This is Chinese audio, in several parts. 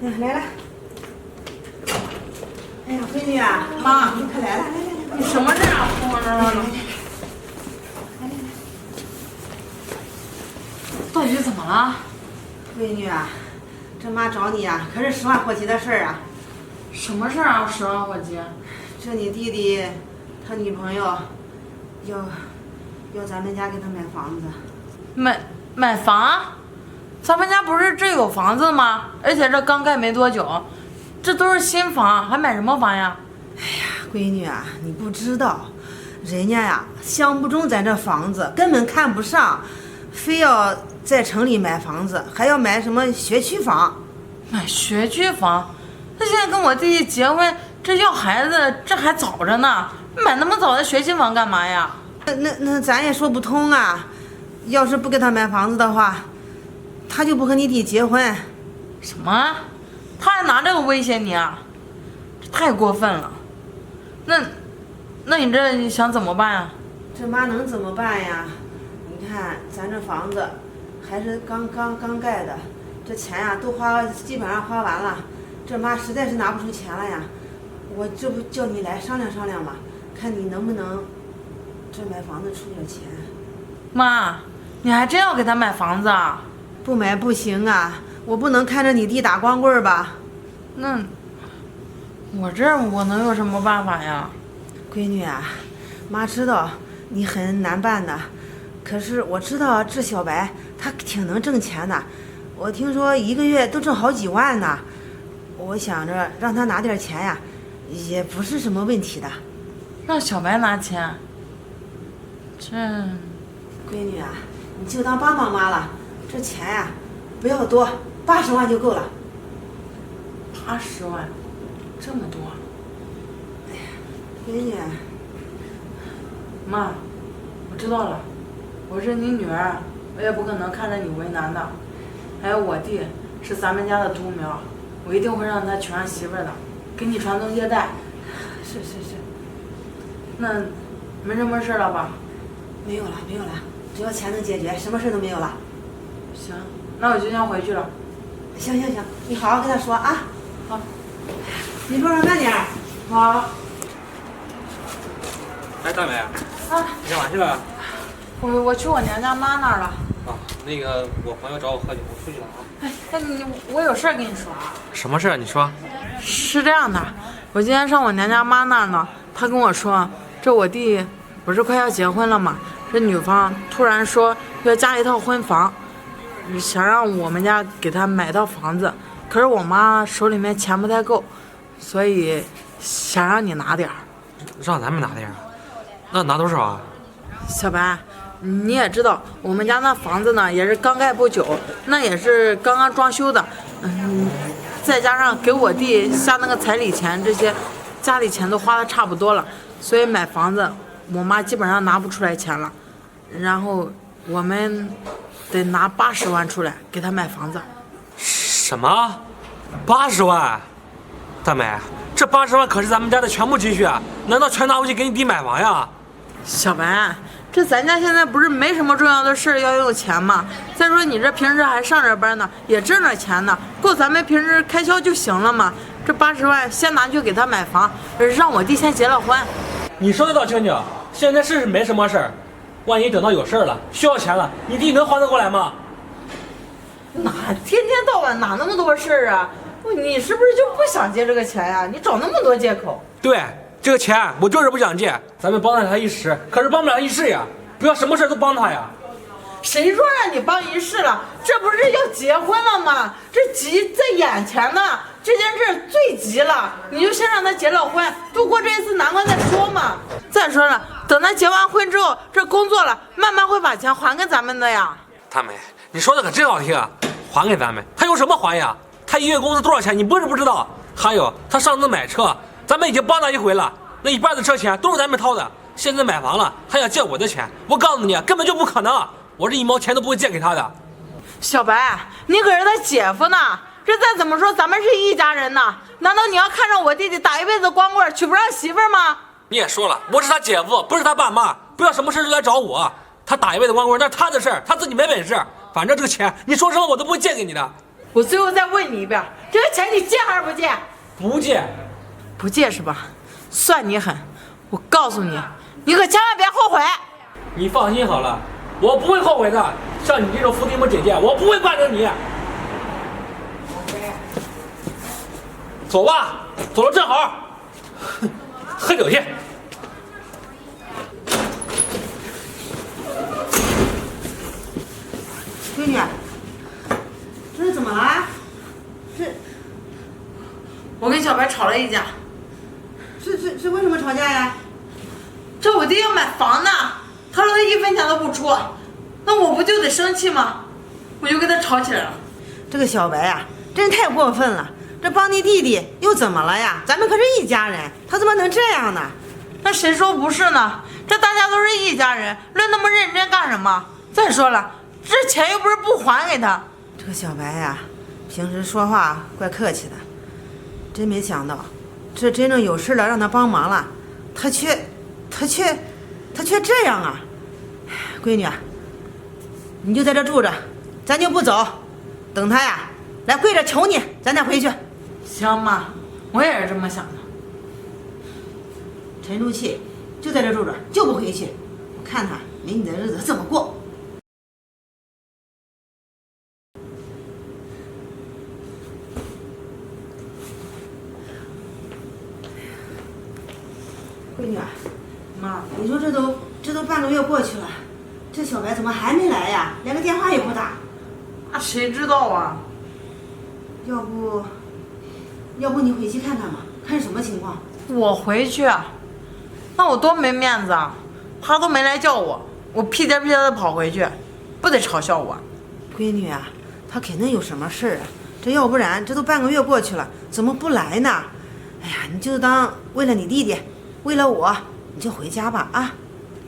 来了。哎呀，闺女啊，妈，你可来了，来来来，你什么这样慌张张的？到底怎么了？闺女啊，这妈找你啊，可是10万火急的事儿啊。什么事儿啊？10万火急？这你弟弟他女朋友要咱们家给他买房子。买房？咱们家不是这有房子吗？而且这刚盖没多久，这都是新房，还买什么房呀？哎呀，闺女啊，你不知道，人家呀相不中咱这房子，根本看不上，非要在城里买房子，还要买什么学区房。买学区房？他现在跟我弟弟结婚，这要孩子这还早着呢，买那么早的学区房干嘛呀？那咱也说不通啊，要是不给他买房子的话，他就不和你弟结婚。什么？他还拿这个威胁你啊？这太过分了。那你这想怎么办呀？这妈能怎么办呀？你看咱这房子还是刚盖的，这钱呀都基本上花完了，这妈实在是拿不出钱来呀。我这不叫你来商量商量嘛，看你能不能这买房子出点钱。妈，你还真要给他买房子啊？不买不行啊，我不能看着你弟打光棍吧。那我能有什么办法呀？闺女啊，妈知道你很难办的，可是我知道这小白他挺能挣钱的，我听说一个月都挣好几万呢。我想着让他拿点钱呀，也不是什么问题的。让小白拿钱？这闺女啊，你就当帮妈了，这钱呀不要多，80万就够了。80万，这么多？哎呀，闺女，妈，我知道了，我是你女儿，我也不可能看着你为难的。还有我弟是咱们家的独苗，我一定会让他娶上媳妇的，给你传宗接代。是。那没什么事了吧？没有了，只要钱能解决，什么事都没有了。行，那我就先回去了。行，你好好跟他说啊。好，你路上慢点。好。哎，大美，啊，你干嘛去了？我去我娘家妈那儿了。啊，那个我朋友找我喝酒，我出去了啊。哎，我有事儿跟你说。什么事儿？你说。是这样的，我今天上我娘家妈那儿呢，她跟我说，这我弟不是快要结婚了吗？这女方突然说要加一套婚房，想让我们家给她买套房子，可是我妈手里面钱不太够，所以想让你拿点儿。让咱们拿点儿？那拿多少啊？小白，你也知道，我们家那房子呢也是刚盖不久，那也是刚刚装修的，再加上给我弟下那个彩礼钱，这些家里钱都花的差不多了，所以买房子我妈基本上拿不出来钱了，然后我们得拿80万出来给他买房子。什么？80万？大美，这80万可是咱们家的全部积蓄啊！难道全拿回去给你弟买房呀？小白，这咱家现在不是没什么重要的事要用钱吗？再说你这平时还上着班呢，也挣着钱呢，够咱们平时开销就行了嘛。这80万先拿去给他买房，让我弟先结了婚。你说的倒轻轻，现在是没什么事儿，万一等到有事儿了，需要钱了，你弟能还得过来吗？哪天天到晚哪那么多事儿啊？你是不是就不想借这个钱呀？你找那么多借口。对，这个钱我就是不想借，咱们帮了他一时，可是帮不了他一世呀！不要什么事都帮他呀！谁说让你帮一世了？这不是要结婚了吗？这急在眼前呢，这件事最急了，你就先让他结了婚，度过这一次难关再说嘛。再说了，等他结完婚之后，这工作了，慢慢会把钱还给咱们的呀。大美，你说的可真好听啊！还给咱们，他用什么还呀？他一月工资多少钱？你不是不知道。还有，他上次买车，咱们已经帮他一回了，那一半的车钱都是咱们掏的。现在买房了，还想借我的钱，我告诉你，根本就不可能，我这1毛钱都不会借给他的。小白，你可是他姐夫呢，这再怎么说咱们是一家人呢，难道你要看上我弟弟打一辈子光棍，娶不上媳妇吗？你也说了，我是他姐夫，不是他爸妈，不要什么事都来找我。他打一辈子光棍那是他的事儿，他自己没本事。反正这个钱你说什么我都不会借给你的。我最后再问你一遍，这个钱你借还是不借？不借。不借是吧？算你狠！我告诉你，你可千万别后悔。你放心好了，我不会后悔的。像你这种伏地魔姐姐，我不会惯着你。走吧，走了正好。喝酒去。闺女，这是怎么了？我跟小白吵了一架。是为什么吵架呀？这我弟要买房呢，他说他1分钱都不出，那我不就得生气吗？我就跟他吵起来了。这个小白呀，真太过分了！这帮你弟弟又怎么了呀？咱们可是一家人，他怎么能这样呢？那谁说不是呢？这大家都是一家人，论那么认真干什么？再说了，这钱又不是不还给他。这个小白呀，平时说话怪客气的，真没想到，这真正有事了让他帮忙了，他却这样啊！闺女，你就在这住着，咱就不走，等他呀来跪着求你，咱再回去。行妈，我也是这么想的。沉住气，就在这住着，就不回去。我看他没你的日子怎么过。闺女，妈，你说这都半个月过去了，这小白怎么还没来呀？连个电话也不打。那谁知道啊？要不你回去看看吧，看什么情况。我回去，那我多没面子啊！他都没来叫我，我屁颠屁颠的跑回去，不得嘲笑我？闺女啊，他肯定有什么事儿啊，这要不然这都半个月过去了，怎么不来呢？哎呀，你就当为了你弟弟，为了我，你就回家吧啊！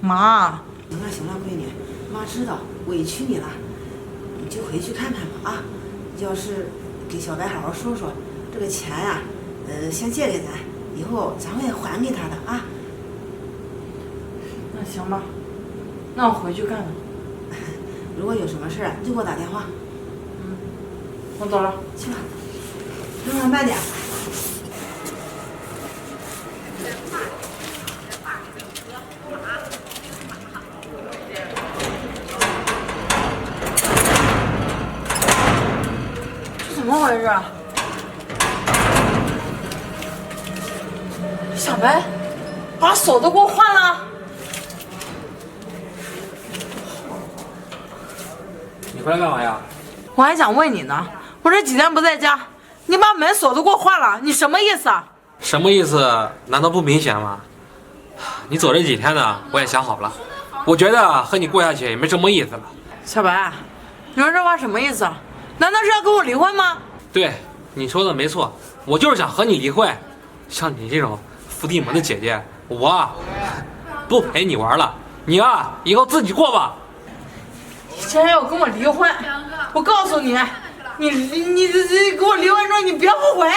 妈，行了，闺女，妈知道委屈你了，你就回去看看吧啊！要是给小白好好说说，这个钱呀，先借给咱，以后咱会还给他的啊。那行吧，那我回去看看。如果有什么事你就给我打电话。我走了，去吧，路上慢点。这怎么回事啊？小白把锁都给我换了。你回来干嘛呀？我还想问你呢，我这几天不在家，你把门锁都给我换了，你什么意思啊？什么意思？难道不明显吗？你走这几天呢，我也想好了，我觉得和你过下去也没什么意思了。小白，你说这话什么意思啊？难道是要跟我离婚吗？对，你说的没错，我就是想和你离婚。像你这种伏地魔的姐姐，我不陪你玩了。你啊，以后自己过吧。你竟然要跟我离婚！我告诉你，你跟我离婚之后，你别后悔。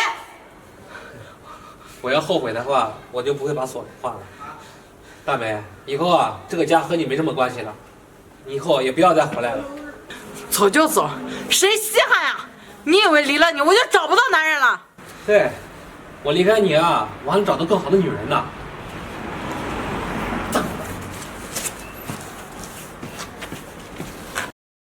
我要后悔的话，我就不会把锁换了。大美，以后啊，这个家和你没什么关系了，你以后也不要再回来了。走就走，谁稀罕呀？你以为离了你我就找不到男人了？对，我离开你啊，我还能找到更好的女人呢。